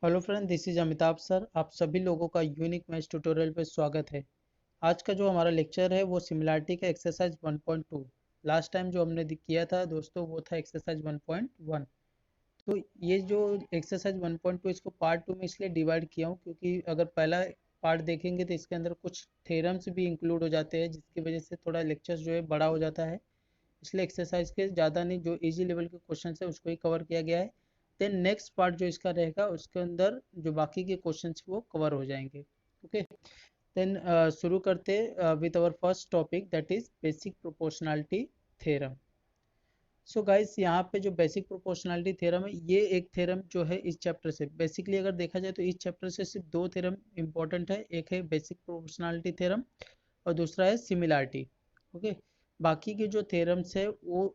Hello friend, this is Amitabh sir. आप सभी लोगों का यूनिक मैथ्स ट्यूटोरियल पे स्वागत है। आज का जो हमारा लेक्चर है वो सिमिलैरिटी का एक्सरसाइज 1.2। लास्ट टाइम जो हमने किया था दोस्तों वो था एक्सरसाइज 1.1। तो ये जो एक्सरसाइज 1.2 इसको पार्ट 2 में इसलिए डिवाइड किया हूँ क्योंकि अगर पहला पार्ट देखेंगे तो इसके अंदर कुछ थ्योरम्स भी इंक्लूड हो जाते हैं, जिसकी वजह से थोड़ा लेक्चर जो है बड़ा हो जाता है। इसलिए एक्सरसाइज के ज़्यादा नहीं, जो इजी लेवल के क्वेश्चन है उसको ही कवर किया गया है। देन नेक्स्ट पार्ट जो इसका रहेगा उसके अंदर जो बाकी के क्वेश्चन वो कवर हो जाएंगे। ओके, देन शुरू करते with our first topic, that is basic proportionality theorem. So guys, यहाँ पे जो बेसिक प्रोपोर्शनैलिटी थ्योरम है ये एक थ्योरम जो है इस चैप्टर से, बेसिकली अगर देखा जाए तो इस चैप्टर से सिर्फ दो थ्योरम इंपॉर्टेंट है। एक है बेसिक प्रोपोर्शनैलिटी थ्योरम और दूसरा है सिमिलैरिटी। ओके, बाकी के जो थ्योरम्स है वो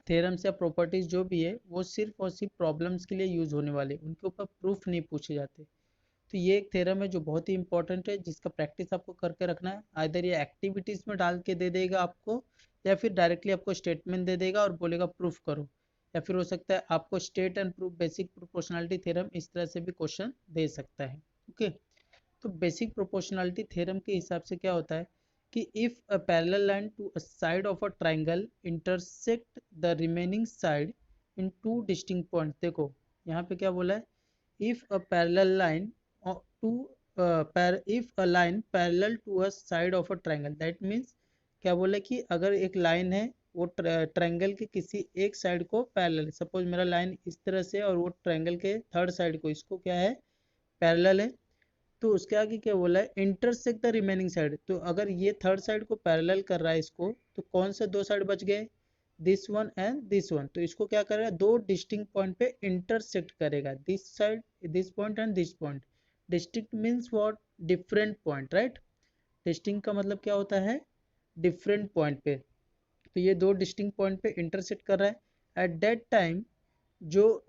थ्योरम्स या प्रॉपर्टीज जो भी है वो सिर्फ और सिर्फ प्रॉब्लम्स के लिए यूज होने वाले, उनके ऊपर प्रूफ नहीं पूछे जाते। तो ये एक थ्योरम है जो बहुत ही इंपॉर्टेंट है, जिसका प्रैक्टिस आपको करके रखना है। आइदर ये एक्टिविटीज में डाल के दे देगा आपको, या फिर डायरेक्टली आपको स्टेटमेंट दे देगा और बोलेगा प्रूफ करो, या फिर हो सकता है आपको state and proof basic proportionality theorem इस तरह से भी क्वेश्चन दे सकता है। ओके, तो बेसिक प्रोपोर्शनैलिटी थ्योरम के हिसाब से क्या होता है कि if a parallel line to a side of a triangle intersect the remaining side in two distinct point. देखो यहाँ पे क्या बोला है, if a parallel line to if a line parallel to a side of a triangle, that means क्या बोले कि अगर एक लाइन है वो ट्रायंगल के किसी एक साइड को पैरेलल, सपोज मेरा लाइन इस तरह से और वो ट्रायंगल के थर्ड साइड को इसको क्या है पैरेलल है, तो उसके आगे क्या बोला है इंटरसेक्ट द रिमेनिंग साइड। तो अगर ये थर्ड साइड को पैरेलल कर रहा है इसको, तो कौन से दो साइड बच गए, this one and this one. तो इसको क्या करेगा, दो डिस्टिंक्ट पॉइंट पे इंटरसेक्ट करेगा, this side this point and this point. Distinct means what, different point, right. Distinct का मतलब क्या होता है, डिफरेंट पॉइंट पे। तो ये दो डिस्टिंक्ट पॉइंट पे इंटरसेक्ट कर रहा है। एट दैट टाइम जो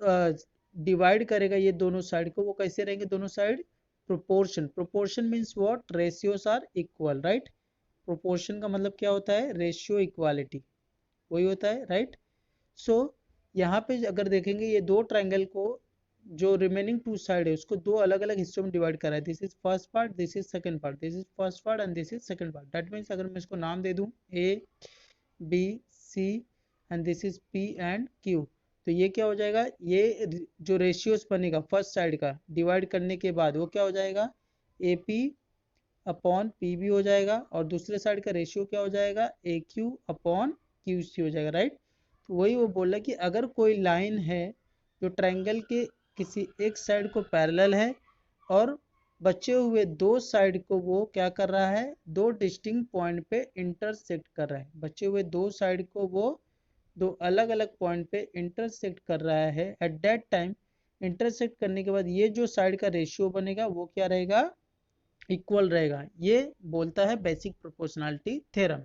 डिवाइड करेगा ये दोनों साइड को, वो कैसे रहेंगे दोनों side, proportion. Proportion means what, ratios are equal, right. Proportion का मतलब क्या होता है, रेशियो इक्वालिटी, वही होता है, राइट। सो यहाँ पे अगर देखेंगे ये दो ट्रायंगल को, जो रिमेनिंग टू साइड है उसको दो अलग अलग हिस्सों में डिवाइड करा है। This is first part, this is second part, this is first part and this is second part. That means अगर मैं इसको नाम दे दूं A B C and this is P and Q, तो ये क्या हो जाएगा, ये जो रेशियोस बनेगा फर्स्ट साइड का डिवाइड करने के बाद वो क्या हो जाएगा, A P upon P B हो जाएगा, और दूसरे साइड का रेशियो क्या हो जाएगा, ए क्यू अपॉन क्यू सी हो जाएगा, राइट। तो वही वो बोला कि अगर कोई लाइन है जो ट्रायंगल के किसी एक साइड को पैरेलल है और बचे हुए दो साइड को वो क्या कर रहा है, दो डिस्टिंक्ट पॉइंट पे इंटरसेक्ट कर रहा है, बचे हुए दो साइड को वो दो अलग अलग पॉइंट पे इंटरसेक्ट कर रहा है। एट दैट टाइम इंटरसेक्ट करने के बाद ये जो साइड का रेशियो बनेगा वो क्या रहेगा, इक्वल रहेगा। ये बोलता है बेसिक प्रोपोर्शनैलिटी थ्योरम।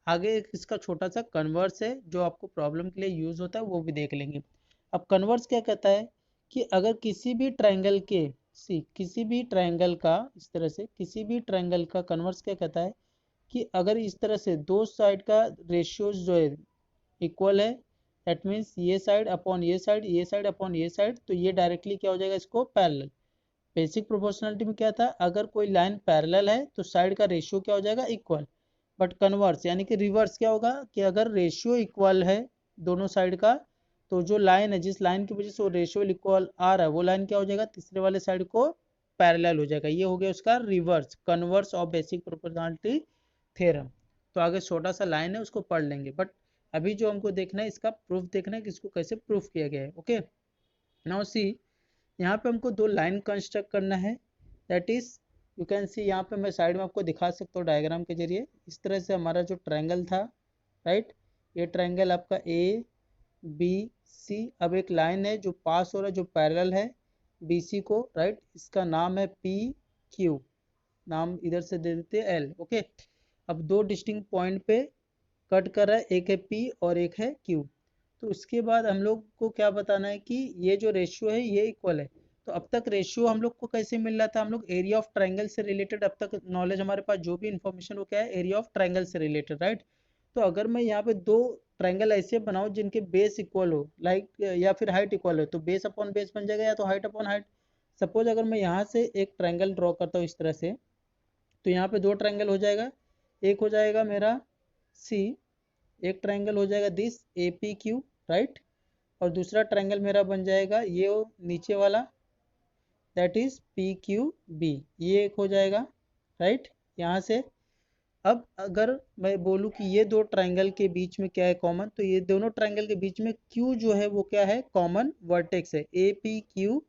आगे एक इसका छोटा सा कन्वर्स है जो आपको प्रॉब्लम के लिए यूज होता है, वो भी देख लेंगे। अब कन्वर्स क्या कहता है कि अगर किसी भी ट्रायंगल के, किसी भी ट्रायंगल का, इस तरह से किसी भी ट्रायंगल का कन्वर्स क्या कहता है कि अगर इस तरह से दो साइड का रेशियोज जो है इक्वल है, दैट मीन्स ये साइड अपॉन ये साइड, ये साइड अपॉन ये साइड, तो ये डायरेक्टली क्या हो जाएगा, इसको पैरेलल। बेसिक प्रोपोर्शनलिटी में क्या था, अगर कोई लाइन पैरेलल है तो साइड का रेशियो क्या हो जाएगा, इक्वल। बट कन्वर्स यानी कि रिवर्स क्या होगा कि अगर रेशियो इक्वल है दोनों साइड का, तो जो लाइन है जिस लाइन की वजह से वो रेशियो इक्वल आ रहा है वो लाइन क्या हो जाएगा, तीसरे वाले साइड को पैरेलल हो जाएगा। ये हो गया उसका reverse, converse of basic proportionality theorem. तो आगे छोटा सा लाइन है उसको पढ़ लेंगे, बट अभी जो हमको देखना है इसका प्रूफ देखना है कि इसको कैसे प्रूफ किया गया है। ओके, नाउ सी, यहाँ पे हमको दो लाइन कंस्ट्रक्ट करना है। That is, you can see, यहाँ पे मैं साइड में आपको दिखा सकता हूँ डायग्राम के जरिए। इस तरह से हमारा जो ट्रायंगल था, राइट, ये ट्रायंगल आपका ए बी सी। अब एक लाइन है जो पास हो रहा है, जो पैरेलल है बी सी को, राइट, इसका नाम है पी क्यू, नाम इधर से दे देते हैं एल। ओके, अब दो डिस्टिंक्ट पॉइंट पे कट कर रहा है, एक है पी और एक है क्यू। तो उसके बाद हम लोग को क्या बताना है कि ये जो रेशियो है ये इक्वल है। तो अब तक रेशियो हम लोग को कैसे मिल रहा था, हम लोग एरिया ऑफ ट्रायंगल से रिलेटेड, अब तक नॉलेज हमारे पास जो भी इंफॉर्मेशन वो क्या है, एरिया ऑफ ट्रायंगल से रिलेटेड, राइट। तो अगर मैं यहाँ पे दो ट्रायंगल ऐसे बनाऊं जिनके बेस इक्वल हो, लाइक, या फिर हाइट इक्वल हो, तो बेस अपॉन बेस बन जाएगा या तो हाइट अपॉन हाइट। सपोज अगर मैं यहाँ से एक ट्रायंगल ड्रॉ करता हूँ इस तरह से, तो यहाँ पे दो ट्रायंगल हो जाएगा। एक हो जाएगा मेरा सी, एक ट्रायंगल हो जाएगा this A P Q, right. और दूसरा ट्रायंगल मेरा बन जाएगा ये नीचे वाला, that is P Q B, ये एक हो जाएगा, राइट। यहाँ से अब अगर मैं बोलूँ कि ये दो ट्रायंगल के बीच में क्या है कॉमन, तो ये दोनों ट्रायंगल के बीच में क्यू जो है वो क्या है, कॉमन वर्टेक्स है। A P Q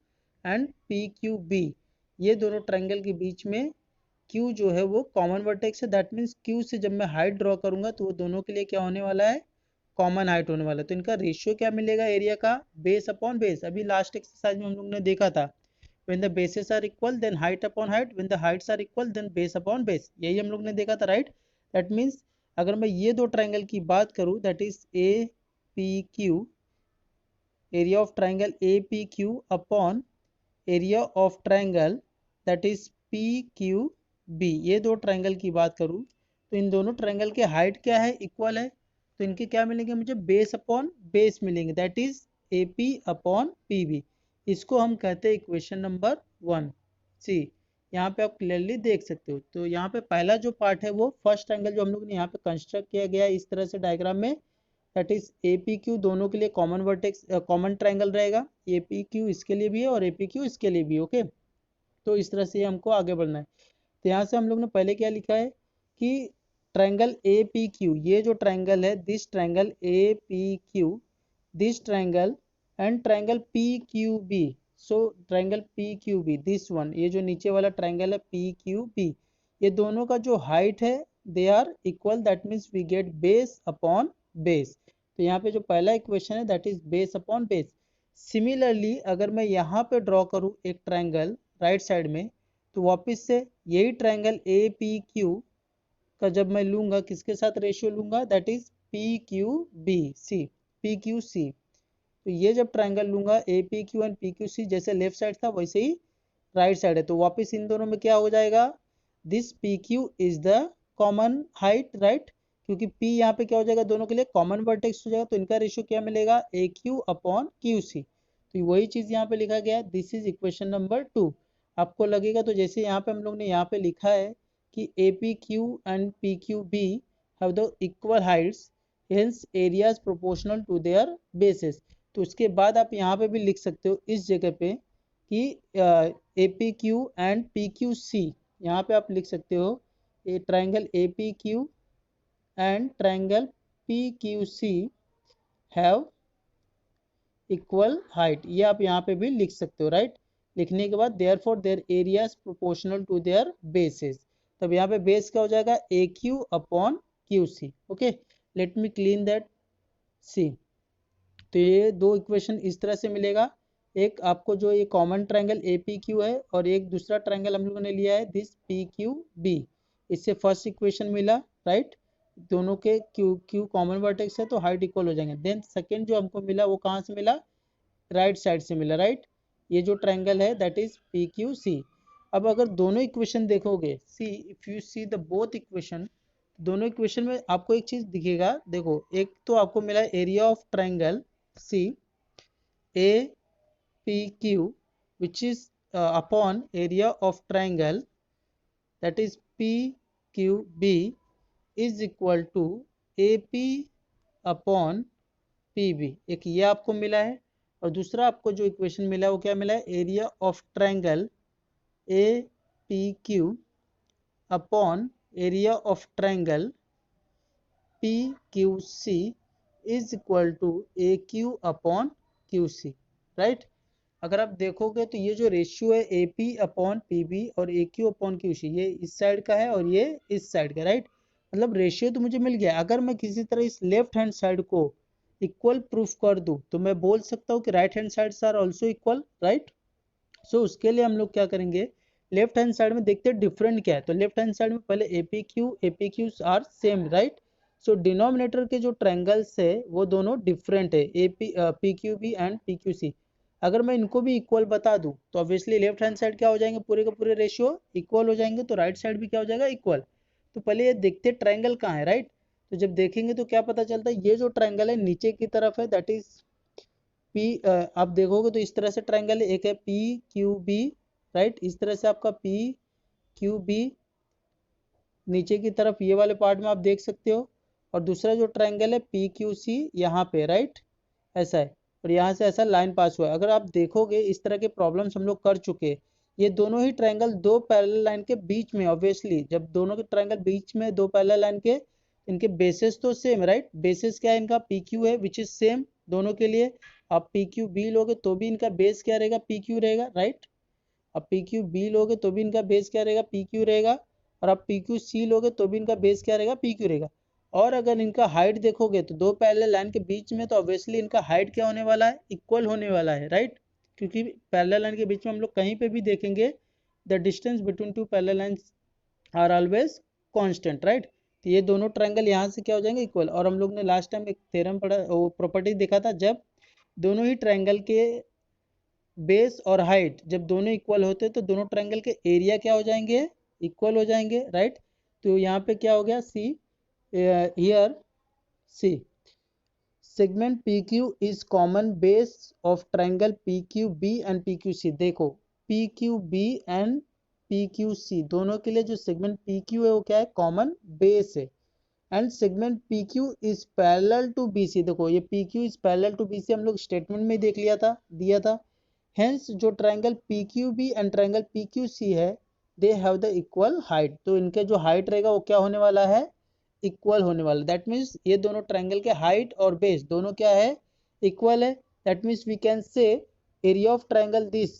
and P Q B, ये दोनों ट्रायंगल के बीच में क्यू जो है वो कॉमन वर्टेक्स है। दैट मीन्स क्यू से जब मैं हाइट ड्रॉ करूंगा तो वो दोनों के लिए क्या होने वाला है, कॉमन हाइट होने वाला है। तो इनका रेशियो क्या मिलेगा एरिया का, बेस अपॉन बेस। अभी लास्ट एक्सरसाइज में हम लोग ने देखा था, when the bases are equal then height upon height, when the heights are equal then base upon base, यही हम लोग ने देखा था, राइट। दैट मीन्स अगर मैं ये दो ट्रायंगल की बात करूं, that is A P Q, area of triangle A P Q upon area of triangle that is P Q B, ये दो ट्रायंगल की बात करूं तो इन दोनों ट्रायंगल के हाइट क्या है, इक्वल है। तो इनके क्या मिलेंगे मुझे, बेस अपॉन बेस मिलेंगे, that is A P upon P B. इसको हम कहते हैं इक्वेशन नंबर 1 सी। यहाँ पे आप क्लियरली देख सकते हो। तो यहाँ पे पहला जो पार्ट है वो फर्स्ट एंगल जो हम लोग ने यहाँ पे कंस्ट्रक्ट किया गया है इस तरह से डायग्राम में, that is A P Q, दोनों के लिए कॉमन वर्टेक्स कॉमन ट्रायंगल रहेगा। ए पी क्यू इसके लिए भी है और ए पी क्यू इसके लिए भी, ओके। तो इस तरह से हमको आगे बढ़ना है। तो यहाँ से हम लोग ने पहले क्या लिखा है कि ट्रायंगल ए पी क्यू, ये जो ट्रायंगल है this triangle A P Q, this triangle and triangle P Q B, so triangle P Q B this one, ये जो नीचे वाला ट्रायंगल है पी क्यू बी, ये दोनों का जो हाइट है they are equal, that means we get base upon base. तो यहाँ पे जो पहला इक्वेशन है that is base upon base. Similarly अगर मैं यहाँ पे ड्रॉ करूँ एक ट्रायंगल राइट साइड में, तो वापस से यही ट्रायंगल ए पी क्यू का जब मैं लूंगा किसके साथ रेशियो लूंगा, that is P Q B C, P Q C. तो ये जब ट्रायंगल लूंगा A P Q and P Q C, जैसे लेफ्ट साइड था वैसे ही राइट साइड है, तो वापस इन दोनों में क्या हो जाएगा, this P Q is the common height, right. क्योंकि पी यहाँ पे क्या हो जाएगा, दोनों के लिए कॉमन वर्टेक्स हो जाएगा, तो इनका रेशियो क्या मिलेगा, ए क्यू अपॉन क्यू सी। तो वही चीज यहाँ पे लिखा गया है, दिस इज इक्वेशन नंबर 2। आपको लगेगा तो जैसे यहाँ पे हम लोग ने यहाँ पे लिखा है कि A P Q and P Q B have the equal heights, hence areas proportional to their bases. तो उसके बाद आप यहाँ पे भी लिख सकते हो इस जगह पे कि A P Q and P Q C, यहाँ पे आप लिख सकते हो a triangle A P Q and triangle P Q C have equal height, ये आप यहाँ पे भी लिख सकते हो, राइट। लिखने के बाद therefore their areas proportional to their basis, तब यहाँ पे बेस क्या हो जाएगा, A Q upon Q C, okay. Let me clean that C. तो ये दो इक्वेशन इस तरह से मिलेगा, एक आपको जो ये common triangle A P Q है और एक दूसरा ट्रायंगल हम लोगों ने लिया है दिस पी क्यू बी, इससे फर्स्ट इक्वेशन मिला, राइट। दोनों के क्यू क्यू कॉमन वर्टेक्स है तो हाइट इक्वल हो जाएंगे। देन सेकेंड जो हमको मिला वो कहाँ से मिला, राइट साइड से मिला, राइट। ये जो ट्रायंगल है that is P Q C. अब अगर दोनों इक्वेशन देखोगे, see if you see the both equation, दोनों इक्वेशन में आपको एक चीज दिखेगा, देखो एक तो आपको मिला area of triangle C A P Q which is upon area of triangle that is P Q B is equal to A P upon P B, एक ये आपको मिला है। और दूसरा आपको जो इक्वेशन मिला है वो क्या मिला है, area of triangle A P Q upon area of triangle P Q C is equal to A Q upon Q C, right. अगर आप देखोगे तो ये जो रेशियो है A P upon P B और A Q upon Q C, ये इस साइड का है और ये इस साइड का, राइट। मतलब रेशियो तो मुझे मिल गया। अगर मैं किसी तरह इस लेफ्ट हैंड साइड को इक्वल प्रूफ कर दूं तो मैं बोल सकता हूँ कि right hand side are also equal, right. So उसके लिए हम लोग क्या करेंगे, लेफ्ट हैंड साइड में देखते हैं डिफरेंट क्या है। तो लेफ्ट हैंड साइड में पहले A P Q are same, right. So denominator के जो ट्रायंगल्स है वो दोनों डिफरेंट है, A P Q B and P Q C. अगर मैं इनको भी इक्वल बता दूं तो ऑब्वियसली लेफ्ट हैंड साइड क्या हो जाएंगे, पूरे के पूरे रेशियो इक्वल हो जाएंगे, तो राइट साइड भी क्या हो जाएगा, इक्वल। तो पहले ये देखते ट्रायंगल कहाँ है, राइट। तो जब देखेंगे तो क्या पता चलता है, ये जो ट्रायंगल है नीचे की तरफ है दैट इज आप देखोगे तो इस तरह से ट्रायंगल है, एक है पी क्यू बी, राइट, इस तरह से आपका पी क्यू बी नीचे की तरफ ये वाले पार्ट में आप देख सकते हो, और दूसरा जो ट्रायंगल है पी क्यू सी यहाँ पे, राइट, ऐसा है, और यहाँ से ऐसा लाइन पास हुआ है। अगर आप देखोगे इस तरह के प्रॉब्लम्स हम लोग कर चुके हैं। ये दोनों ही ट्रायंगल दो पैरेलल लाइन के बीच में, ऑब्वियसली जब दोनों के ट्रायंगल बीच में दो पैरेलल लाइन के, इनके बेसिस तो सेम, राइट, बेसिस क्या है इनका पी क्यू है, विच इज सेम दोनों के लिए। आप पी क्यू बी लोगे तो भी इनका बेस क्या रहेगा, पी क्यू रहेगा, राइट। अब पी क्यू बी लोगे तो भी इनका बेस क्या रहेगा, पी क्यू रहेगा, और आप पी क्यू सी लोगे तो भी इनका बेस क्या रहेगा, पी क्यू रहेगा। और अगर इनका हाइट देखोगे तो दो पैरेलल लाइन के बीच में, तो ऑब्वियसली इनका हाइट क्या होने वाला है, इक्वल होने वाला है, राइट, क्योंकि पैरेलल लाइन के बीच में हम लोग कहीं पे भी देखेंगे the distance between two parallel lines are always constant, right. तो ये दोनों ट्रायंगल यहाँ से क्या हो जाएंगे, इक्वल। और हम लोग ने लास्ट टाइम एक थ्योरम पढ़ा, वो प्रॉपर्टी देखा था, जब दोनों ही ट्रायंगल के बेस और हाइट जब दोनों इक्वल होते हैं तो दोनों ट्रायंगल के एरिया क्या हो जाएंगे, इक्वल हो जाएंगे, राइट। तो यहाँ पे क्या हो गया, see here, see segment P Q is common base of triangle P Q B and P Q C. देखो P Q B and P Q C दोनों के लिए जो सेगमेंट पी क्यू है वो क्या है, कॉमन बेस है। And segment P Q is parallel to B C, देखो ये P Q is parallel to B C हम लोग स्टेटमेंट में देख लिया था, दिया था। हेंस जो triangle P Q B and triangle P Q C है, they have the equal height. तो इनके जो हाइट रहेगा वो क्या होने वाला है, इक्वल होने वाला। दैट मीन्स ये दोनों ट्रायंगल के हाइट और बेस दोनों क्या है, इक्वल है। That means we can say area of triangle this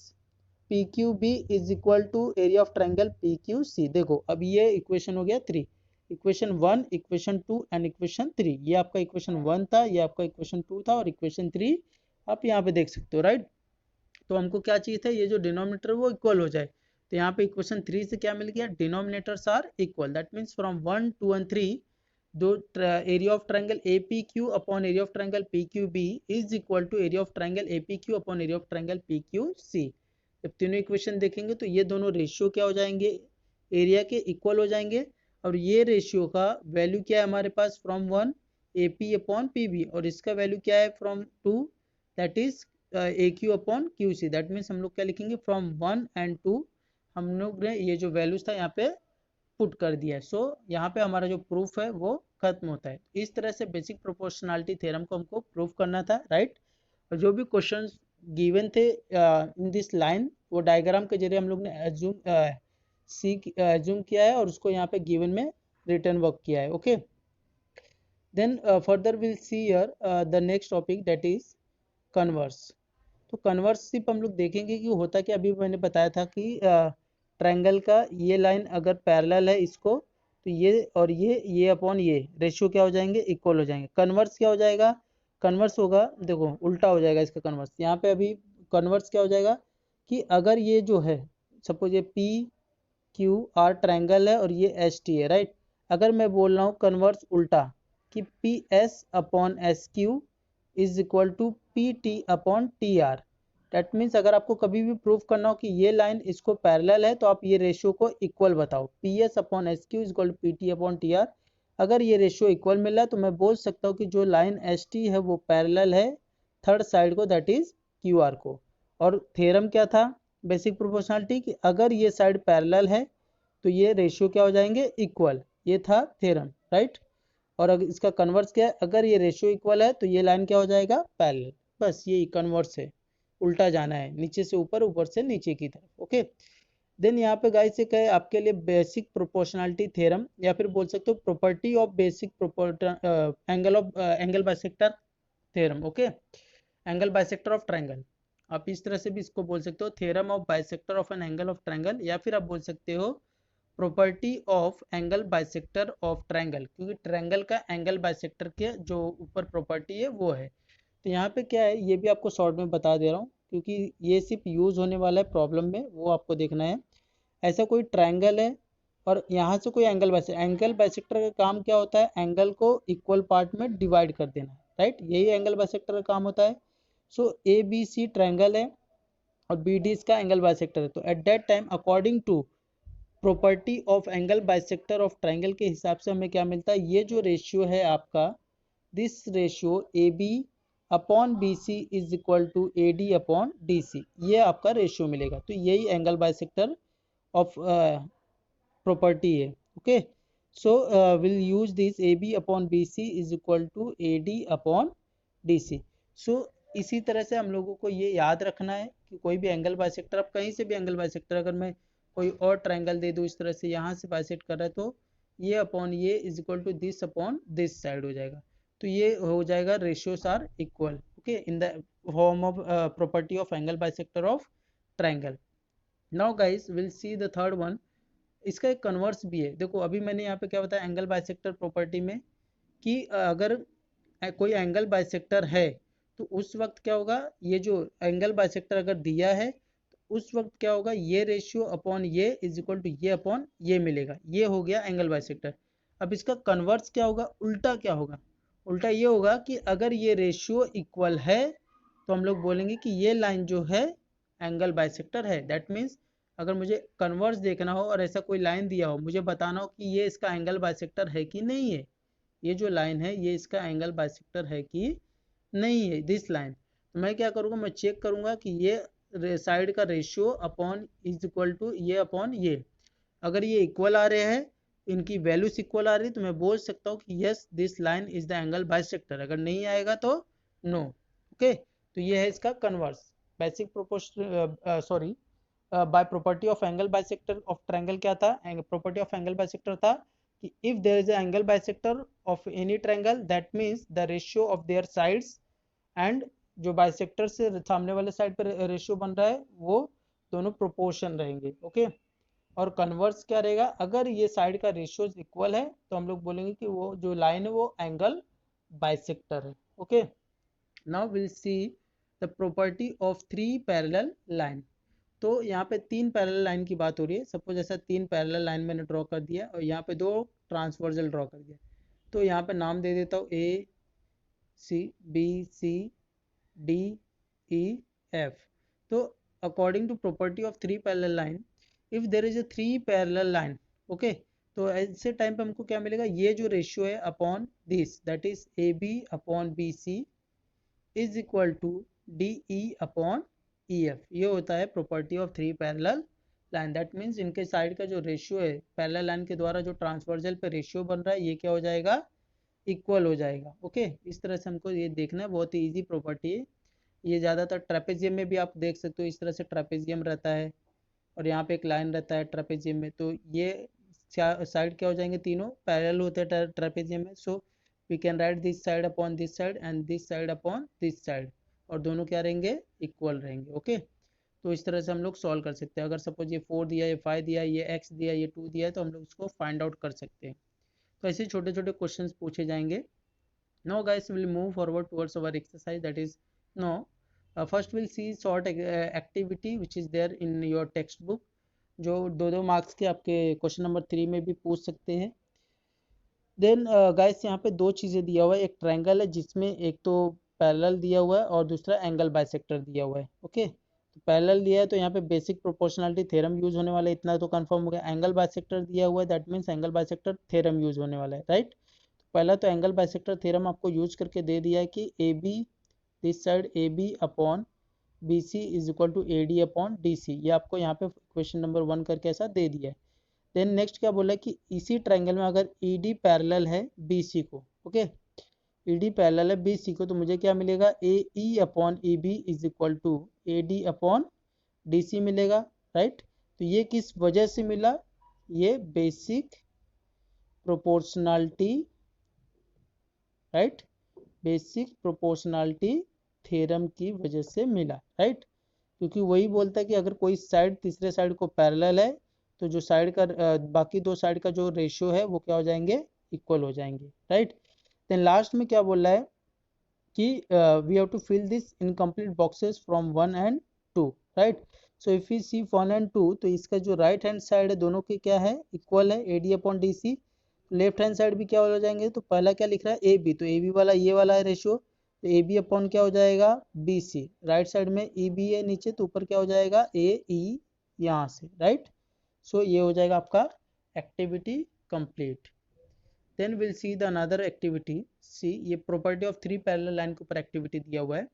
P Q B is equal to area of triangle P Q C. देखो अब ये इक्वेशन हो गया 3, इक्वेशन 1, इक्वेशन 2 एंड इक्वेशन 3। ये आपका इक्वेशन 1 था, ये आपका इक्वेशन 2 था, और इक्वेशन 3 आप यहाँ पे देख सकते हो, राइट। तो हमको क्या चाहिए था, ये जो डिनोमिनेटर वो इक्वल हो जाए। तो यहाँ पे इक्वेशन 3 से क्या मिल गया, denominators are equal. That means from 1, 2 and 3 दो area of triangle A P Q upon area of triangle P Q B is equal to area of triangle A P Q upon area of triangle P Q C. जब तीनों equation देखेंगे तो ये दोनों ratio क्या हो जाएंगे, area के इक्वल हो जाएंगे। और ये रेशियो का वैल्यू क्या है हमारे पास, from 1 A P upon P B, और इसका वैल्यू क्या है from 2, that is A Q upon Q C. That means हम लोग क्या लिखेंगे, फ्रॉम 1 एंड 2 हम लोग ने ये जो वैल्यूज था यहाँ पे पुट कर दिया है। सो यहाँ पे हमारा जो प्रूफ है वो खत्म होता है। इस तरह से बेसिक प्रोपोर्शनलिटी थ्योरम को हमको प्रूफ करना था, राइट। और जो भी क्वेश्चंस गिवन थे इन दिस लाइन, वो डायग्राम के जरिए हम लोग ने एज्यूम किया है, और उसको यहाँ पे गिवन में रिटर्न वर्क किया है, okay. Then further will see here the next topic, that is converse. So converse सिर्फ हम लोग देखेंगे कि होता क्या। अभी मैंने बताया था कि ट्रायंगल का ये लाइन अगर पैरेलल है इसको, तो ये और ये अपॉन ये रेशियो क्या हो जाएंगे, इक्वल हो जाएंगे। कन्वर्स क्या हो जाएगा, कन्वर्स होगा, देखो उल्टा हो जाएगा इसका कन्वर्स। यहाँ पे अभी कन्वर्स क्या हो जाएगा कि अगर ये जो है, सपोज ये पी क्यू आर ट्रायंगल है और ये एस टी है, राइट। अगर मैं बोल रहा हूँ कन्वर्स उल्टा कि P S upon S Q is equal to P T upon T R. That means अगर आपको कभी भी प्रूव करना हो कि ये लाइन इसको पैरेलल है, तो आप ये रेशियो को इक्वल बताओ, P S upon S Q is equal to P T upon T R. अगर ये रेशियो इक्वल मिल रहा है तो मैं बोल सकता हूँ कि जो लाइन एस टी है वो पैरेलल है थर्ड साइड को, दैट इज क्यू आर को। और थ्योरम क्या था, बेसिक प्रोपोर्शनलिटी, कि अगर ये साइड पैरेलल है तो ये रेशियो क्या हो जाएंगे, इक्वल। ये था थ्योरम, राइट। और अगर इसका कन्वर्स क्या है, अगर ये रेशियो इक्वल है तो ये लाइन क्या हो जाएगा, पैरेलल। बस यही कन्वर्स है, उल्टा जाना है, नीचे से ऊपर, ऊपर से नीचे की तरफ, ओके। देन यहाँ पे गाइस एक है आपके लिए बेसिक प्रोपोर्शनलिटी थ्योरम, या फिर बोल सकते हो property of basic angle bisector theorem, okay. Angle bisector of triangle, आप इस तरह से भी इसको बोल सकते हो, theorem of bisector of an angle of triangle, या फिर आप बोल सकते हो property of angle bisector of triangle, क्योंकि ट्रायंगल का एंगल बाइसेक्टर के जो ऊपर प्रॉपर्टी है वो है। तो यहाँ पे क्या है, ये भी आपको शॉर्ट में बता दे रहा हूँ, क्योंकि ये सिर्फ यूज होने वाला है प्रॉब्लम में, वो आपको देखना है। ऐसा कोई ट्रायंगल है और यहाँ से कोई एंगल बाइसेक्टर का काम क्या होता है, एंगल को इक्वल पार्ट में डिवाइड कर देना, राइट। यही एंगल बाइसेक्टर का काम होता है। सो ए बी सी ट्रायंगल है और बी डी इसका एंगल बाइसेक्टर है। तो at that time according to property of angle bisector of triangle के हिसाब से हमें क्या मिलता है, ये जो रेशियो है आपका, this ratio A B upon B C is equal to A D upon D C, ये आपका रेशियो मिलेगा। तो यही एंगल बाइसेक्टर ऑफ प्रॉपर्टी है। Okay, so will use this A B upon B C is equal to A D upon D C. So इसी तरह से हम लोगों को ये याद रखना है कि कोई भी एंगल बाइसेक्टर, आप कहीं से भी एंगल बाइसेक्टर, अगर मैं कोई और ट्रायंगल दे दूँ इस तरह से, यहाँ से बाइसेक्ट कर रहा है, तो ये अपॉन ये is equal to this upon this side हो जाएगा। तो ये हो जाएगा ratios are equal, okay, in the form of property of angle bisector of triangle. Now guys will see the third one. इसका एक कन्वर्स भी है। देखो अभी मैंने यहाँ पे क्या बताया एंगल बाइसेक्टर प्रॉपर्टी में, कि अगर कोई एंगल बाइसेक्टर है तो उस वक्त क्या होगा, ये जो एंगल बाइसेक्टर अगर दिया है तो उस वक्त क्या होगा, ये रेशियो अपॉन ये इज इक्वल टू ये अपॉन ये मिलेगा। ये हो गया एंगल बाइसेक्टर। अब इसका कन्वर्स क्या होगा, उल्टा क्या होगा, उल्टा ये होगा कि अगर ये रेशियो इक्वल है तो हम लोग बोलेंगे कि ये लाइन जो है एंगल बाइसेक्टर है। दैट मीन्स अगर मुझे कन्वर्स देखना हो और ऐसा कोई लाइन दिया हो, मुझे बताना हो कि ये इसका एंगल बाइसेक्टर है कि नहीं है, ये जो लाइन है ये इसका एंगल बाइसेक्टर है कि नहीं है, दिस लाइन, तो मैं क्या करूँगा, मैं चेक करूँगा कि ये साइड का ratio upon is equal to ये अपॉन ये। अगर ये इक्वल आ रहे हैं, इनकी वैल्यूज इक्वल आ रही, तो मैं बोल सकता हूँ कि yes this line is the angle bisector. अगर नहीं आएगा तो नो। ओके, तो ये है इसका converse. Basic proportion sorry by property of angle bisector of triangle क्या था, प्रॉपर्टी ऑफ एंगल बाइसेक्टर था कि if there is angle bisector of any triangle that means the ratio of their sides and जो bisector से सामने वाले side पर ratio बन रहा है वो दोनों प्रोपोर्शन रहेंगे। ओके, और कन्वर्स क्या रहेगा, अगर ये साइड का रेशियो इक्वल है तो हम लोग बोलेंगे कि वो जो लाइन है वो एंगल बाइसेक्टर है। Okay, now will see the property of three parallel line. तो यहाँ पे तीन पैरेलल लाइन की बात हो रही है। सपोज ऐसा तीन पैरेलल लाइन मैंने ड्रॉ कर दिया और यहाँ पे दो ट्रांसवर्सल ड्रॉ कर दिया। तो यहाँ पे नाम दे देता हूँ A C B C D E F. तो according to property of three parallel line, if there is a three parallel line, okay, तो ऐसे टाइम पे हमको क्या मिलेगा, ये जो रेशियो है upon this that is A B upon B C is equal to D E upon E F. ये होता है property of three parallel line. That means इनके साइड का जो रेशियो है पैरेलल लाइन के द्वारा जो ट्रांसवर्सल पे रेशियो बन रहा है ये क्या हो जाएगा, इक्वल हो जाएगा। ओके, इस तरह से हमको ये देखना है, बहुत ही ईजी प्रॉपर्टी है। ये ज़्यादातर ट्रेपेजियम में भी आप देख सकते हो, इस तरह से ट्रेपेजियम रहता है और यहाँ पे एक लाइन रहता है ट्रेपेजियम में, तो ये साइड क्या हो जाएंगे, तीनों पैरेलल होते हैं ट्रेपेजियम में। So we can write this side upon this side and this side upon this side, और दोनों क्या रहेंगे, इक्वल रहेंगे। ओके, तो इस तरह से हम लोग सॉल्व कर सकते हैं। अगर सपोज ये 4 दिया, ये 5 दिया, ये x दिया, ये 2 दिया है, तो हम लोग उसको फाइंड आउट कर सकते हैं। तो ऐसे छोटे छोटे क्वेश्चंस पूछे जाएंगे। Now guys we'll move forward towards our exercise, that is now first we'll see short activity which is there in your textbook, जो 2-2 मार्क्स के आपके क्वेश्चन नंबर 3 में भी पूछ सकते हैं। देन गाइस यहाँ पे दो चीज़ें दिया हुआ है, एक ट्रायंगल है जिसमें एक तो पैरेलल दिया हुआ है और दूसरा एंगल बाइसेक्टर दिया हुआ है। ओके, तो पैरेलल दिया है तो यहाँ पे बेसिक प्रोपोर्शनलिटी थ्योरम यूज होने वाला है, इतना तो कंफर्म हो गया। एंगल बाइसेक्टर दिया हुआ है that means angle bisector theorem use होने वाला है, राइट। पहला तो एंगल बाइसेक्टर थ्योरम आपको यूज करके दे दिया है कि A B, this side A B upon B C is equal to A D upon D C, ये आपको यहाँ पे क्वेश्चन नंबर 1 करके ऐसा दे दिया है। देन नेक्स्ट क्या बोला है कि इसी ट्रायंगल में अगर ई डी पैरेलल है बी सी को, ओके, ई डी पैरेलल है बी सी को, तो मुझे क्या मिलेगा, A E upon E B is equal to A D upon D C मिलेगा, राइट। तो ये किस वजह से मिला, ये basic proportionality, right, basic proportionality theorem की वजह से मिला, राइट। क्योंकि वही बोलता है कि अगर कोई साइड तीसरे साइड को पैरेलल है तो जो साइड का बाकी दो साइड का जो रेशियो है वो क्या हो जाएंगे, इक्वल हो जाएंगे, राइट। देन लास्ट में क्या बोल रहा है कि we have to fill this incomplete boxes from 1 and 2, right. So if you see 1 and 2, तो इसका जो राइट हैंड साइड है दोनों की क्या है, इक्वल है, A D upon D C. Left hand side भी क्या हो जाएंगे, तो पहला क्या लिख रहा है, ए बी, तो ए बी वाला ये वाला है रेशियो, तो ए बी अपॉन क्या हो जाएगा, बी सी। राइट साइड में ई बी है नीचे, तो ऊपर क्या हो जाएगा, ए ई यहाँ से, राइट। सो ये हो जाएगा आपका activity complete. Then will see the another activity. See, ये property of three parallel line के ऊपर एक्टिविटी दिया हुआ है।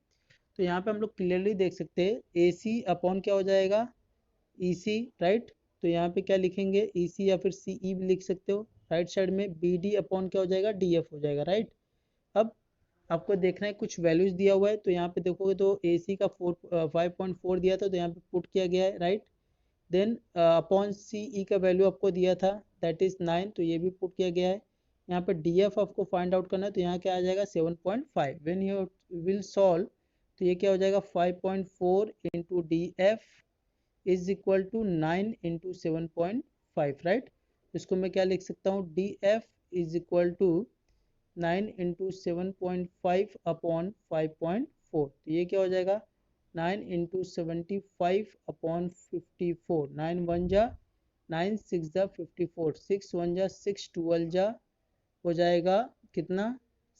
तो यहाँ पे हम लोग क्लियरली देख सकते हैं ए सी अपॉन क्या हो जाएगा, ई सी, राइट। तो यहाँ पे क्या लिखेंगे, ई सी या फिर सी ई भी लिख सकते हो। राइट साइड में बी डी अपॉन क्या हो जाएगा, डी एफ हो जाएगा, राइट। अब आपको देखना है कुछ वैल्यूज दिया हुआ है, तो यहाँ पे देखोगे तो ए सी का 5.4 दिया था, तो यहाँ पे पुट किया गया है, राइट। देन अपॉन सी ई का वैल्यू आपको दिया था, दैट इज 9, तो ये भी पुट किया गया है। यहाँ पे डी एफ आपको फाइंड आउट करना है, तो यहाँ क्या आ जाएगा 7.5। व्हेन यू विल सॉल्व, तो ये क्या हो जाएगा 5.4 into D F is equal to 9 into 7.5, right. इसको मैं क्या लिख सकता हूँ, D F is equal to 9 into 7.5 upon 5.4। तो ये क्या हो जाएगा 9 इंटू 75 अपॉन 54। 9 वन जा 9, 6 जा 54, 6 वन जा 6, 12 जा हो जाएगा कितना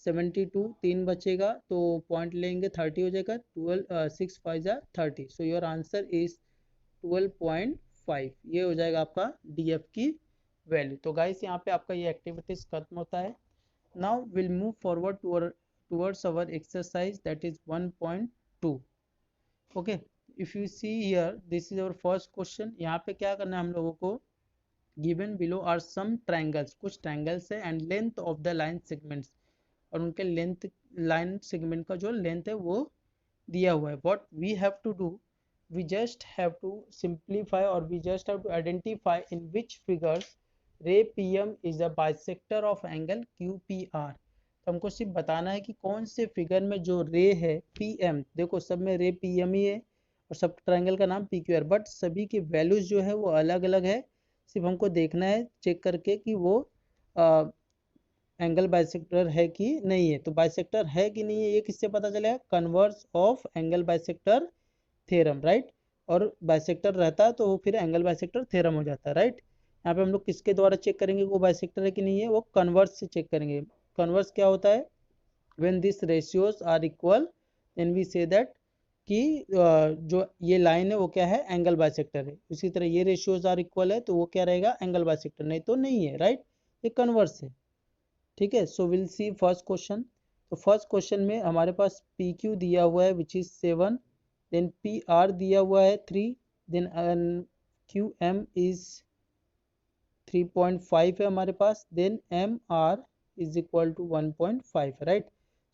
72, 3 बचेगा तो पॉइंट लेंगे 30 हो जाएगा, 12 6 5 जा 30। So your answer is 12.5। ये हो जाएगा आपका डीएफ की वैल्यू। तो गाइस यहाँ पे आपका ये एक्टिविटीज खत्म होता है। Now we'll move forward towards our exercise, that is 1.2. Okay, if you see here, this is our first question। यहाँ पे क्या करना है हम लोगों को, given below are some triangles, कुछ triangles है and length of the line segments, और उनके लेंथ, लाइन सेगमेंट का जो लेंथ है वो दिया हुआ है। What we have to do, we just have to simplify or we just have to identify in which figures ray P M is a bisector of angle Q P R. तो हमको सिर्फ बताना है कि कौन से फिगर में जो रे है पी एम, देखो सब में रे पी एम ही है और सब ट्रायंगल का नाम पी क्यू आर, बट सभी के वैल्यूज जो है वो अलग अलग है। सिर्फ हमको देखना है चेक करके कि वो एंगल बाइसेक्टर है कि नहीं है। तो बाइसेक्टर है कि नहीं है ये किससे पता चलेगा, converse of angle bisector theorem, right. और बाइसेक्टर रहता है तो वो फिर एंगल बाइसेक्टर थ्योरम हो जाता है, राइट। यहाँ पे हम लोग किसके द्वारा चेक करेंगे वो बाइसेक्टर है कि नहीं है, वो कन्वर्स से चेक करेंगे। कन्वर्स क्या होता है, when this ratios are equal then we say that कि जो ये लाइन है वो क्या है, एंगल बाइसेक्टर है। उसी तरह ये रेशियोज आर इक्वल है तो वो क्या रहेगा, एंगल बाइसेक्टर, नहीं तो नहीं है, राइट। ये कन्वर्स है, ठीक है। So will see first question. तो फर्स्ट क्वेश्चन में हमारे पास पी क्यू दिया हुआ है which is 7, then P R दिया हुआ है 3, देन क्यू एम इज 3.5 है हमारे पास, then M R is equal to 1.5, right.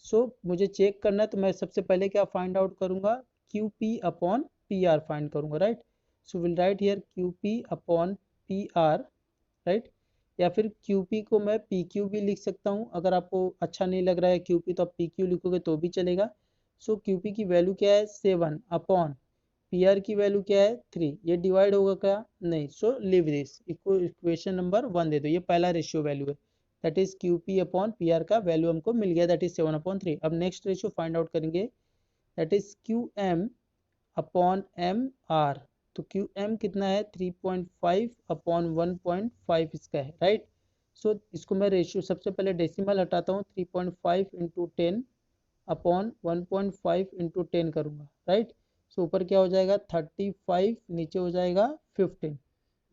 So मुझे चेक करना है तो मैं सबसे पहले क्या फाइंड आउट करूंगा, Q P upon P R find करूंगा, right. So will write here Q P upon P R, right. या फिर क्यू पी को मैं पी क्यू भी लिख सकता हूँ, अगर आपको अच्छा नहीं लग रहा है क्यू पी तो आप पी क्यू लिखोगे तो भी चलेगा। सो क्यू पी की वैल्यू क्या है 7 अपॉन पी आर की वैल्यू क्या है 3, ये डिवाइड होगा क्या, नहीं। So leave this, equation number 1 दे दो, ये पहला रेशियो वैल्यू है, that is Q P upon P R का वैल्यू हमको मिल गया, दैट इज 7/3। अब नेक्स्ट रेशियो फाइंड आउट करेंगे, that is Q M upon M R. तो क्यू एम कितना है 3.5 अपॉन 1.5 इसका है, राइट। सो इसको मैं रेशियो सबसे पहले डेसिमल हटाता हूँ, 3.5 इंटू 10 अपॉन 1.5 इंटू 10 करूँगा, राइट। सो ऊपर क्या हो जाएगा 35, नीचे हो जाएगा 15।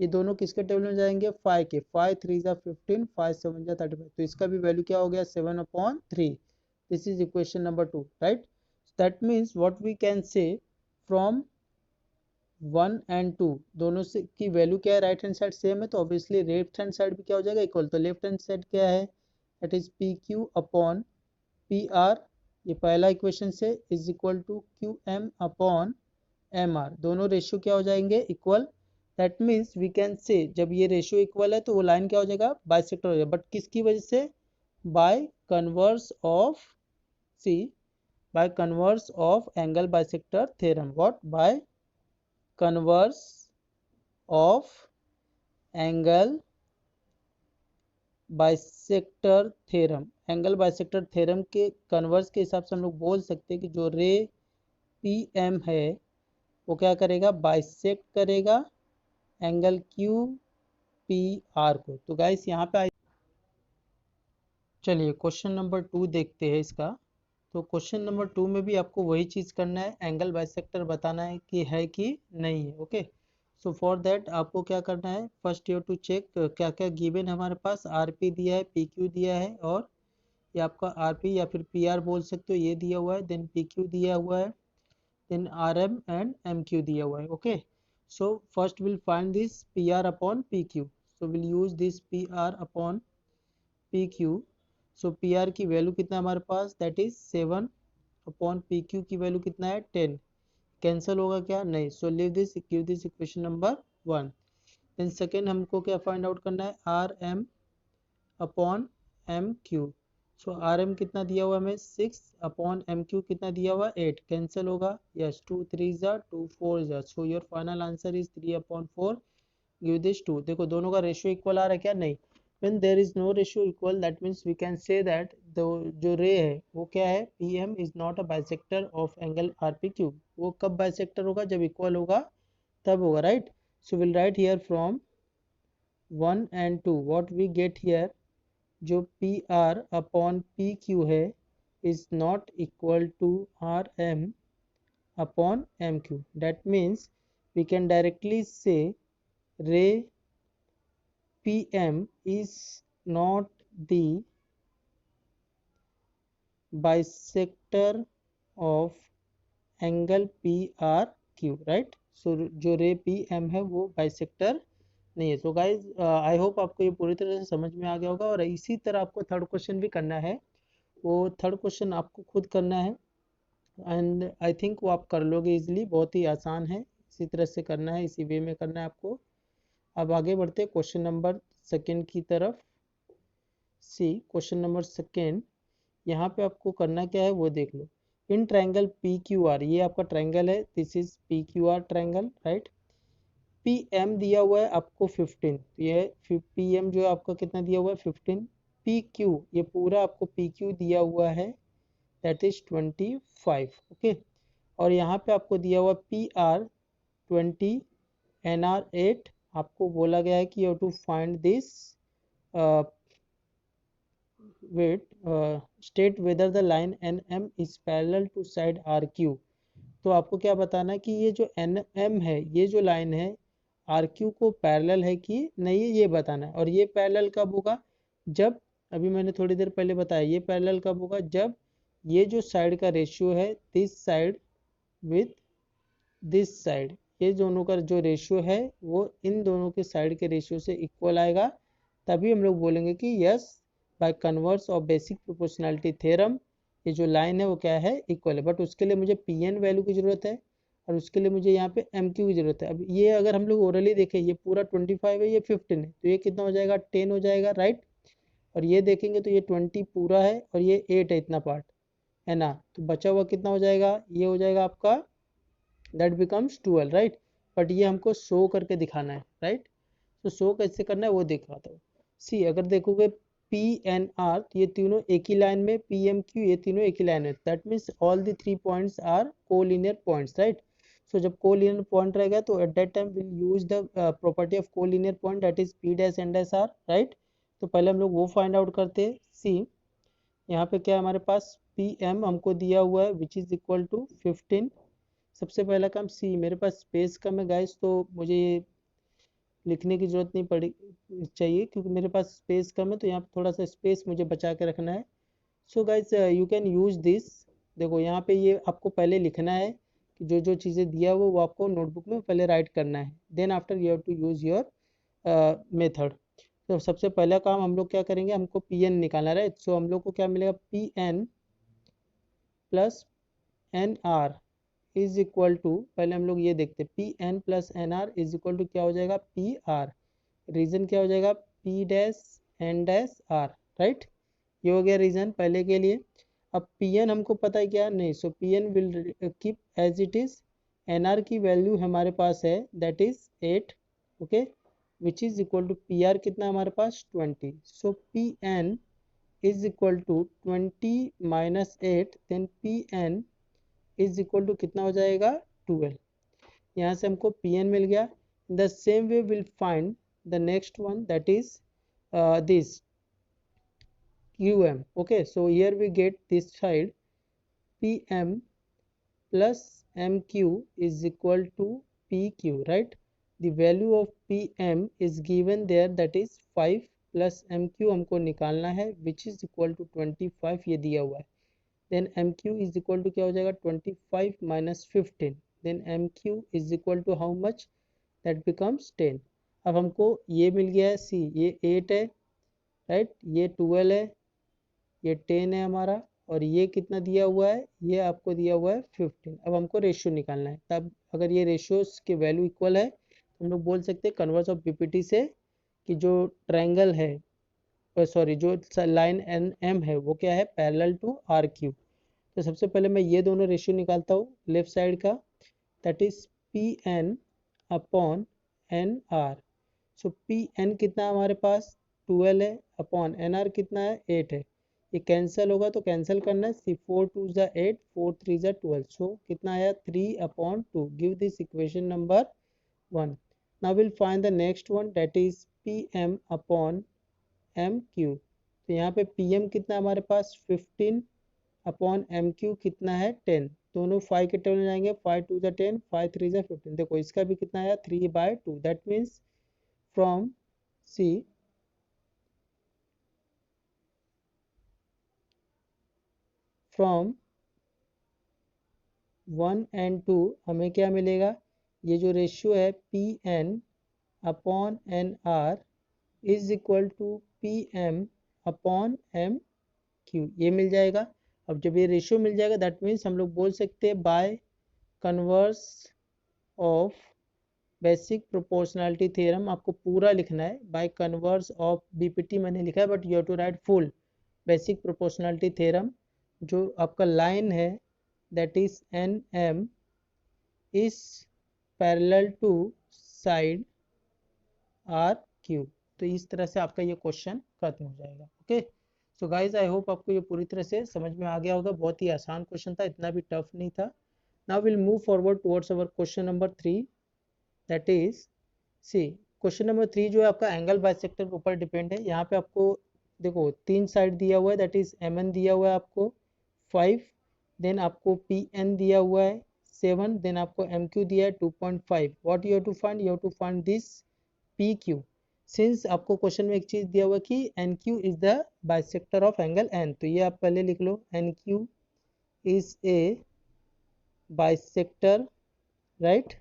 ये दोनों किसके टेबल में जाएंगे, 5 के, 5 3 जा 15, 5 7 जा 35। तो इसका भी वैल्यू क्या हो गया 7/3। This is equation number 2, right. That means what we can say from 1 and 2 दोनों से की वैल्यू क्या है, राइट हैंड साइड सेम है तो ऑब्वियसली लेफ्ट हैंड साइड भी क्या हो जाएगा इक्वल। तो लेफ्ट हैंड साइड क्या है, that is P Q upon P R, ये पहला इक्वेशन से is equal to Q M upon M R, दोनों रेशियो क्या हो जाएंगे equal. That means we can say जब ये रेशियो इक्वल है तो वो लाइन क्या हो जाएगा, बाइसेक्टर हो जाएगा, बट किसकी वजह से, by converse of, see by converse of angle bisector theorem, what, by converse of angle bisector theorem. Angle bisector theorem के कन्वर्स के हिसाब से हम लोग बोल सकते हैं कि जो रे पी एम है वो क्या करेगा, बाइसेक्ट करेगा एंगल क्यू पी आर को। तो गाइस यहाँ पे चलिए क्वेश्चन नंबर 2 देखते हैं इसका। तो क्वेश्चन नंबर 2 में भी आपको वही चीज़ करना है, एंगल बाइसेक्टर बताना है कि है कि नहीं है, ओके। सो फॉर दैट आपको क्या करना है, फर्स्ट यू टू चेक क्या क्या गिवन है हमारे पास। आरपी दिया है, पीक्यू दिया है, और ये आपका आरपी या फिर पीआर बोल सकते हो, ये दिया हुआ है। देन पीक्यू दिया हुआ है, देन आरएम एंड एमक्यू दिया हुआ है। Okay, so first will find this PR upon PQ. So will use this PR upon PQ. So PR की वैल्यू कितना है हमारे पास, दैट इज 7 अपॉन पीक्यू की वैल्यू कितना है 10। कैंसिल होगा क्या, नहीं। So leave this, give this equation number 1। Then second हमको क्या फाइंड आउट करना है, R M upon M Q. So R M कितना दिया हुआ है हमें 6 अपॉन एम क्यू कितना दिया हुआ है 8। कैंसिल होगा, यस, 2 3 ज़ा 2 4 ज़ा। So your final answer is 3 upon 4। Give this 2। देखो दोनों का रेशियो इक्वल आ रहा है क्या, नहीं। when there is no ratio equal, that means we can say that the जो रे है वो क्या है, PM is not a bisector of angle RPQ। वो कब bisector होगा, जब इक्वल होगा तब होगा, right. So will write here from 1 and 2 what we get here, जो PR अपॉन PQ है is not equal to RM upon MQ। that means we can directly say ray PM is not the bisector of angle P R Q, right. So जो ray P M है वो bisector नहीं है। So guys I hope आपको ये पूरी तरह से समझ में आ गया होगा। और इसी तरह आपको थर्ड क्वेश्चन भी करना है, वो थर्ड क्वेश्चन आपको खुद करना है, एंड आई थिंक वो आप कर लोगे इजीली, बहुत ही आसान है। इसी तरह से करना है, इसी वे में करना है आपको। अब आगे बढ़ते क्वेश्चन नंबर सेकेंड की तरफ। सी क्वेश्चन नंबर सेकेंड, यहाँ पे आपको करना क्या है वो देख लो। In triangle P Q R, ये आपका ट्रायंगल है, this is P Q R triangle, right. P M दिया हुआ है आपको 15, तो ये पी एम जो है आपका कितना दिया हुआ है 15। पी क्यू ये पूरा आपको पी क्यू दिया हुआ है, दैट इज 25। ओके, और यहाँ पे आपको दिया हुआ पी आर 20, एन आर 8। आपको बोला गया है कि you to find this wait state whether the line NM is parallel to side RQ। तो आपको क्या बताना है कि ये जो NM है, ये जो लाइन है RQ को पैरेलल है कि नहीं है, ये बताना है। और ये पैरेलल कब होगा, जब, अभी मैंने थोड़ी देर पहले बताया, ये पैरेलल कब होगा, जब ये जो साइड का रेशियो है this side with this side, ये दोनों का जो रेशियो है वो इन दोनों के साइड के रेशियो से इक्वल आएगा, तभी हम लोग बोलेंगे कि yes bye converse of basic proportionality theorem ये जो लाइन है वो क्या है, इक्वल है। बट उसके लिए मुझे पी एन वैल्यू की ज़रूरत है, और उसके लिए मुझे यहाँ पे एम क्यू की ज़रूरत है। अब ये अगर हम लोग ओरली देखें, ये पूरा 25 है, ये 15 है, तो ये कितना हो जाएगा 10 हो जाएगा, राइट। और ये देखेंगे तो ये 20 पूरा है और ये 8 है, इतना पार्ट है ना, तो बचा हुआ कितना हो जाएगा, ये हो जाएगा आपका, दैट बिकम्स 12, राइट। बट ये हमको शो करके दिखाना है, राइट। तो शो कैसे करना है वो दिखाता हूँ। सी अगर देखोगे पी एन आर, तो ये तीनों एक ही लाइन में, पी एम क्यू ये तीनों एक ही लाइन में, that means all the 3 points are collinear points, right. So जब कोलिनियर पॉइंट रहेगा तो at that time will use the property of collinear point, that is P dash N dash R, right. तो पहले हम लोग वो find out करते हैं। सी यहाँ पे क्या हमारे पास पी एम हमको दिया हुआ है विच इज इक्वल टू 15। सबसे पहला काम, सी मेरे पास स्पेस कम है गाइस, तो मुझे ये लिखने की ज़रूरत नहीं पड़ी चाहिए, क्योंकि मेरे पास स्पेस कम है, तो यहाँ पे थोड़ा सा स्पेस मुझे बचा के रखना है। So guys you can use this. देखो यहाँ पे ये आपको पहले लिखना है कि जो जो चीज़ें दिया हुआ वो आपको नोटबुक में पहले राइट करना है, then after you have to use your method. तो सबसे पहला काम हम लोग क्या करेंगे, हमको पी एन निकालना है, राइट। सो हम लोग को क्या मिलेगा, P N plus N R is equal to, पहले हम लोग ये देखते हैं, P N plus N R is equal to क्या हो जाएगा, पी आर। रीजन क्या हो जाएगा, P dash N dash R, right. ये हो गया रीजन पहले के लिए। अब पी एन हमको पता है क्या, नहीं। So P N will keep as it is. N R की वैल्यू हमारे पास है, that is 8, okay, which is equal to P R कितना हमारे पास 20। So P N is equal to 20 minus 8, then P N is equal to कितना हो जाएगा 12। यहाँ से हमको पी एन मिल गया। The same way will find the next one, that is this qm। okay, so here we get this side pm plus mq is equal to pq, right. The value of P M is given there, that is 5 plus M Q हमको निकालना है which is equal to 25, ये दिया हुआ है। Then M Q is equal to क्या हो जाएगा 25 minus 15, then M Q is equal to how much, that becomes 10। अब हमको ये मिल गया है सी, ये 8 है राइट, ये 12 है, ये 10 है हमारा, और ये कितना दिया हुआ है, ये आपको दिया हुआ है 15। अब हमको रेशियो निकालना है, तब अगर ये रेशियोज के वैल्यू इक्वल है तो हम लोग बोल सकते हैं कन्वर्स ऑफ बीपीटी से कि जो ट्रायंगल है, सॉरी जो लाइन एन एम है वो क्या है, पैरेलल टू आर क्यू। तो सबसे पहले मैं ये दोनों रेशियो निकालता हूँ लेफ्ट साइड का, that is P N upon N R. So P N कितना है हमारे पास 12 है, अपॉन एन आर कितना है 8 है। ये कैंसिल होगा तो कैंसिल करना है, सी 4 2 ज़ा 8, 4 3 ज़ा 12। सो कितना आया 3/2। Give this equation number 1। Now will find the next one, that is P M upon M Q. तो यहाँ पे पी एम कितना हमारे पास 15 अपॉन एम क्यू कितना है 10। दोनों 5 के टर्म में जाएंगे, 5 2 ज़ा 10, 5 3 ज़ा 15। देखो इसका भी कितना आया 3/2। That means from see from 1 and 2 हमें क्या मिलेगा, ये जो रेशियो है P N upon N R is equal to P M upon M Q, ये मिल जाएगा। अब जब ये रेशियो मिल जाएगा दैट मीन्स हम लोग बोल सकते हैं bye converse of basic proportionality theorem. आपको पूरा लिखना है, बाय कन्वर्स ऑफ बीपीटी मैंने लिखा है but you have to write full basic proportionality theorem. जो आपका लाइन है that is N M is parallel to side R Q. तो इस तरह से आपका ये क्वेश्चन खत्म हो जाएगा। Okay, so guys I hope आपको ये पूरी तरह से समझ में आ गया होगा। बहुत ही आसान क्वेश्चन था, इतना भी टफ नहीं था। Now will move forward towards our question number 3, that is see question number 3 जो है आपका एंगल बाइसेक्टर के ऊपर डिपेंड है। यहाँ पे आपको देखो 3 साइड दिया हुआ है, दैट इज एम एन दिया हुआ है आपको 5, देन आपको पी एन दिया हुआ है 7, देन आपको एम क्यू दिया है 2.5। What you have to find, you have to find this P Q. Since आपको क्वेश्चन में एक चीज दिया हुआ है कि N Q is the bisector of angle N, तो ये आप पहले लिख लो, N Q is a bisector right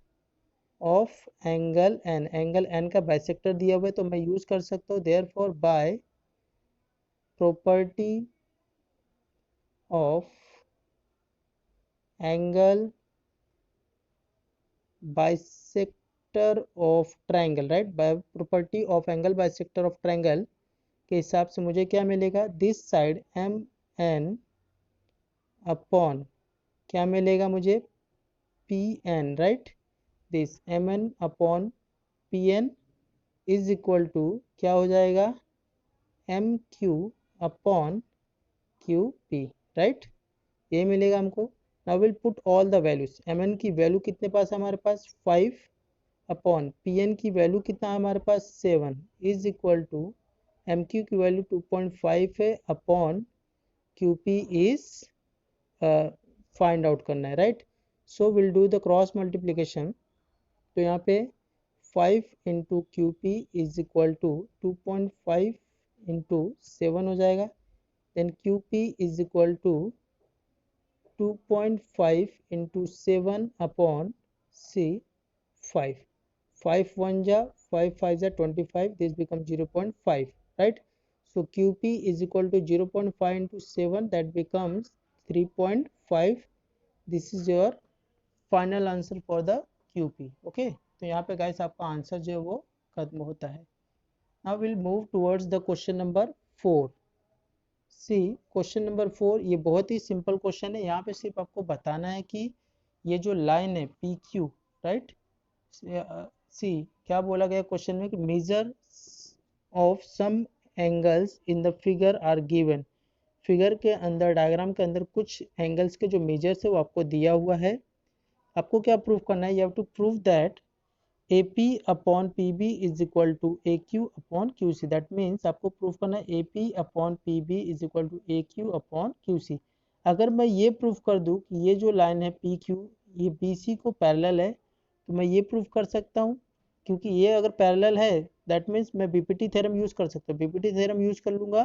of angle N. Angle N का बाइसेक्टर दिया हुआ है तो मैं यूज कर सकता हूँ therefore by property of angle bisector of triangle, right, by property of angle bisector of triangle के हिसाब से मुझे क्या मिलेगा, this side M N upon क्या मिलेगा मुझे P N, right, this M N upon P N is equal to क्या हो जाएगा M Q upon Q P, right, ये मिलेगा हमको। Now will put all the values. M N की वैल्यू कितने पास है हमारे पास 5 अपॉन पी एन की वैल्यू कितना है हमारे पास 7 is equal to M Q की वैल्यू 2.5 है upon Q P is find out करना है, right. So will do the cross multiplication. तो यहाँ पे 5 into Q P is equal to 2.5 into 7 हो जाएगा, then Q P is equal to 2.5 into 7 upon C 5, 5 1 जा 5 5 जा 25, this become 0.5, right. So QP is equal to 0.5 into 7, that becomes 3.5. This is your final answer for the QP. Okay, तो यहाँ पे guys आपका answer जो है वो खत्म होता है। Now we'll move towards the question number 4. See, question number 4 ये बहुत ही सिंपल क्वेश्चन है। यहाँ पे सिर्फ आपको बताना है कि ये जो लाइन है PQ, राइट, सी क्या बोला गया क्वेश्चन में कि measure of some angles in the figure are given. Figure के अंदर, डायग्राम के अंदर कुछ एंगल्स के जो मेजर्स है वो आपको दिया हुआ है। आपको क्या प्रूव करना है, you have to prove that A P upon P B is equal to A Q upon Q C. That means आपको प्रूव करना है A P upon P B is equal to A Q upon Q C. अगर मैं ये prove कर दूँ कि ये जो लाइन है पी क्यू ये बी सी को पैरेलल है तो मैं ये प्रूव कर सकता हूँ क्योंकि ये अगर पैरेलल है दैट मीन्स मैं बीपीटी थ्योरम यूज़ कर सकता हूँ। बीपीटी थ्योरम यूज़ कर लूँगा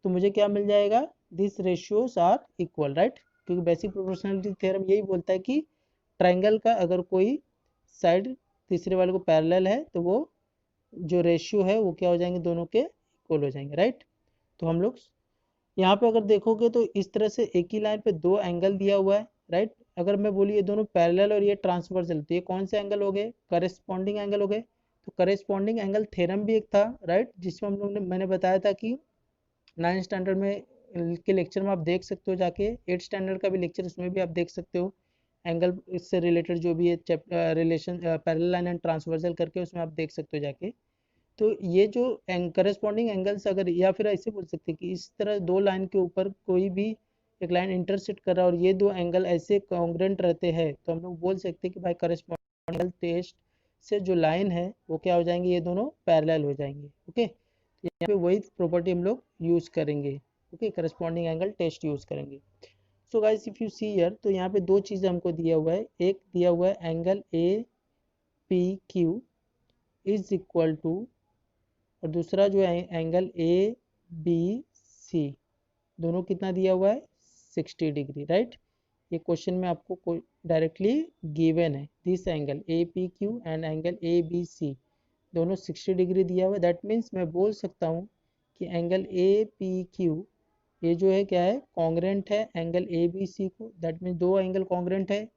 तो मुझे क्या मिल जाएगा, this ratios are equal, right. क्योंकि बेसिक प्रोपोर्शनलिटी थ्योरम यही बोलता है कि ट्रायंगल का अगर कोई साइड तीसरे वाले को पैरेलल है तो वो जो रेशियो है वो क्या हो जाएंगे, दोनों के इक्वल हो जाएंगे, राइट। तो हम लोग यहाँ पे अगर देखोगे तो इस तरह से एक ही लाइन पे दो एंगल दिया हुआ है, राइट। अगर मैं बोली ये दोनों पैरेलल और ये ट्रांसवर्सल, तो ये कौन से एंगल हो गए, करेस्पॉन्डिंग एंगल हो गए। तो करेस्पॉन्डिंग एंगल थ्योरम भी एक था, राइट, जिसमें हम लोग ने मैंने बताया था कि 9th स्टैंडर्ड में के लेक्चर में आप देख सकते हो जाके, 8th स्टैंडर्ड का भी लेक्चर उसमें भी आप देख सकते हो। एंगल इससे रिलेटेड जो भी है relation parallel line and transversal करके उसमें आप देख सकते हो जाके। तो ये जो करस्पॉन्डिंग एंगल्स अगर, या फिर ऐसे बोल सकते हैं कि इस तरह दो लाइन के ऊपर कोई भी एक लाइन इंटरसेक्ट कर रहा है और ये दो एंगल ऐसे कॉन्ग्रुएंट रहते हैं तो हम लोग बोल सकते हैं कि भाई करस्पॉन्डिंग एंगल टेस्ट से जो लाइन है वो क्या हो जाएंगे, ये दोनों पैरेलल हो जाएंगे। ओके, यहाँ पे वही प्रॉपर्टी हम लोग यूज करेंगे। Okay, corresponding angle test use करेंगे। So guys if you see here, तो यहाँ पे दो चीज़ें हमको दिया हुआ है। एक दिया हुआ है angle A P Q is equal to, और दूसरा जो है एंगल ए बी सी, दोनों कितना दिया हुआ है, 60 डिग्री, राइट। ये क्वेश्चन में आपको डायरेक्टली गिवन है, this angle A P Q and angle A B C दोनों 60 डिग्री दिया हुआ है। दैट मीन्स मैं बोल सकता हूँ कि एंगल ए पी क्यू ये जो है क्या है, कॉन्ग्रेंट है एंगल ए बी सी को। दैट मीन्स दो एंगल कॉन्ग्रेंट है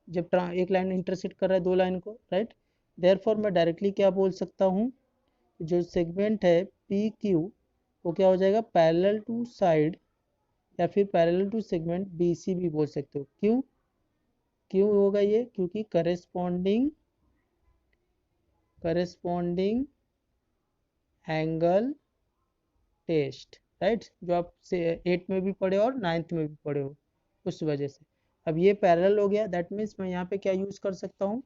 जब एक लाइन इंटरसेक्ट कर रहा है दो लाइन को, राइट। देयरफॉर मैं डायरेक्टली क्या बोल सकता हूँ, जो सेगमेंट है पी क्यू वो क्या हो जाएगा, पैरेलल टू साइड या फिर parallel to segment B C भी बोल सकते हो। क्यों क्यों होगा ये, क्योंकि करेस्पॉन्डिंग एंगल टेस्ट, राइट, जो आप से 8 में भी पढ़े और 9th में भी पढ़े हो, उस वजह से। अब ये पैरेलल हो गया, दैट मीन्स मैं यहाँ पे क्या यूज कर सकता हूँ,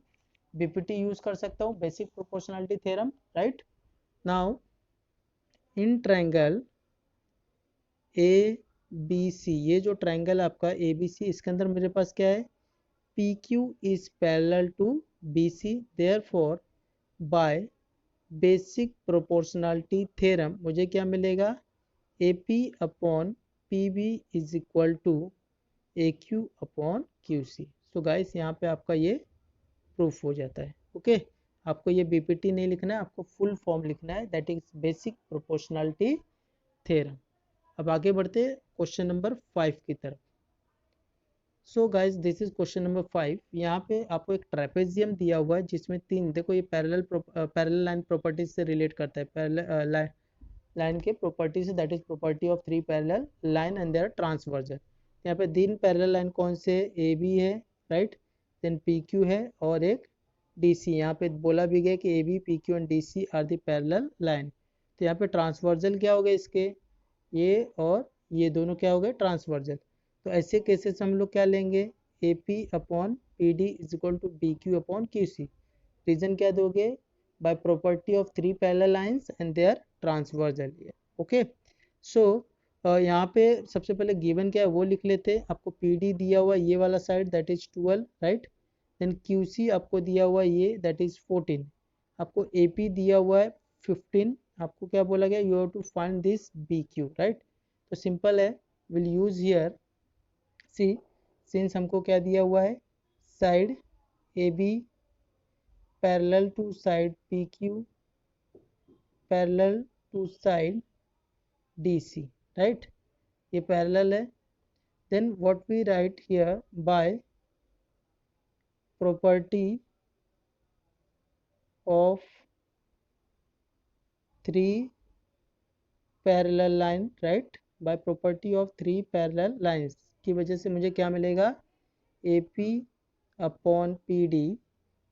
बीपीटी यूज कर सकता हूँ, basic proportionality theorem, right. Now in triangle A B C, ये जो ट्रायंगल आपका ए बी सी, इसके अंदर मेरे पास क्या है, P Q is parallel to B C, therefore by basic proportionality theorem मुझे क्या मिलेगा, A P upon P B is equal to A Q upon Q C. So guys यहाँ पे आपका ये प्रूफ हो जाता है। ओके, आपको ये बीपीटी नहीं लिखना है, आपको फुल फॉर्म लिखना है, that is basic proportionality theorem. अब आगे बढ़ते क्वेश्चन नंबर 5 की तरफ। So guys this is question number 5। यहाँ पे आपको एक ट्रेपेजियम दिया हुआ है जिसमें तीन, देखो ये पैरेलल लाइन प्रॉपर्टीज से रिलेट करता है, पैरेलल लाइन के प्रॉपर्टी से, that is property of three parallel line and their transversal. यहाँ पे तीन पैरेलल लाइन कौन से, ए बी है, राइट, देन पी क्यू है और एक डी सी। यहाँ पे बोला भी गया कि A B P Q and D C are the parallel line. तो यहाँ पे ट्रांसवर्जल क्या हो गए इसके, ये और ये दोनों क्या हो गए, ट्रांसवर्जल। तो ऐसे केसेस हम लोग क्या लेंगे, A P upon P D is equal to B Q upon Q C. Reason क्या दोगे, by property of three parallel lines and their transversal. Okay, so यहाँ पे सबसे पहले गिवन क्या है वो लिख लेते हैं। आपको पी डी दिया हुआ ये वाला side that is 12, right, then Q C आपको दिया हुआ ये दैट इज 14, आपको ए पी दिया हुआ है 15, आपको क्या बोला गया, you have to find this B Q, right. तो सिंपल है, will use here see, since हमको क्या दिया हुआ है, side A B parallel to side P Q parallel to side D C, right, ये पैरेलल है। Then what we write here, by property of three parallel line, right, by property of three parallel lines की वजह से मुझे क्या मिलेगा, A P upon P D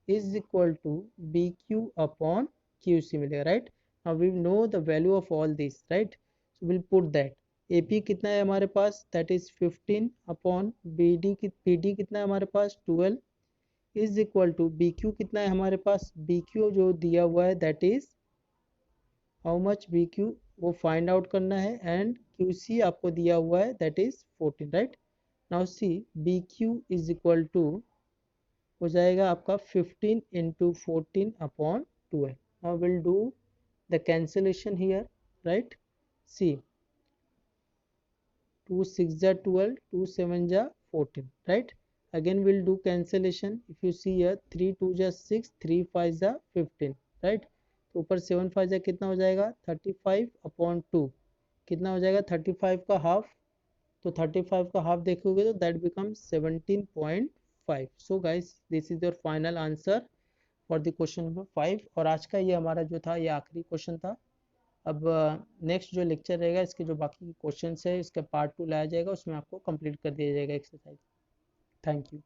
is equal to B Q upon Q C मिलेगा, right. Now we know the value of all this, right, so will put that A P कितना है हमारे पास, that is 15 upon B D P D कितना है हमारे पास 12 is equal to B Q कितना है हमारे पास, बी क्यू जो दिया हुआ है that is how much, B Q वो फाइंड आउट करना है, एंड क्यू सी आपको दिया हुआ है that is 14, right. Now see B Q is equal to हो जाएगा आपका 15 into 14 upon 12. Now we'll do the cancellation here, right? See, 2 6 are 12, 2 7 are 14, right? Again we'll do cancellation. If you see here, 3 2 are 6, 3 5 are 15, right? तो ऊपर 7 5 कितना हो जाएगा 35/2, कितना हो जाएगा 35 का हाफ, तो 35 का हाफ देखोगे तो that become 17.5. So guys this is your final answer for the question number 5। और आज का ये हमारा जो था ये आखिरी क्वेश्चन था। अब नेक्स्ट जो लेक्चर रहेगा इसके जो बाकी क्वेश्चन है इसका पार्ट 2 लाया जाएगा, उसमें आपको कंप्लीट कर दिया जाएगा एक्सरसाइज। Thank you.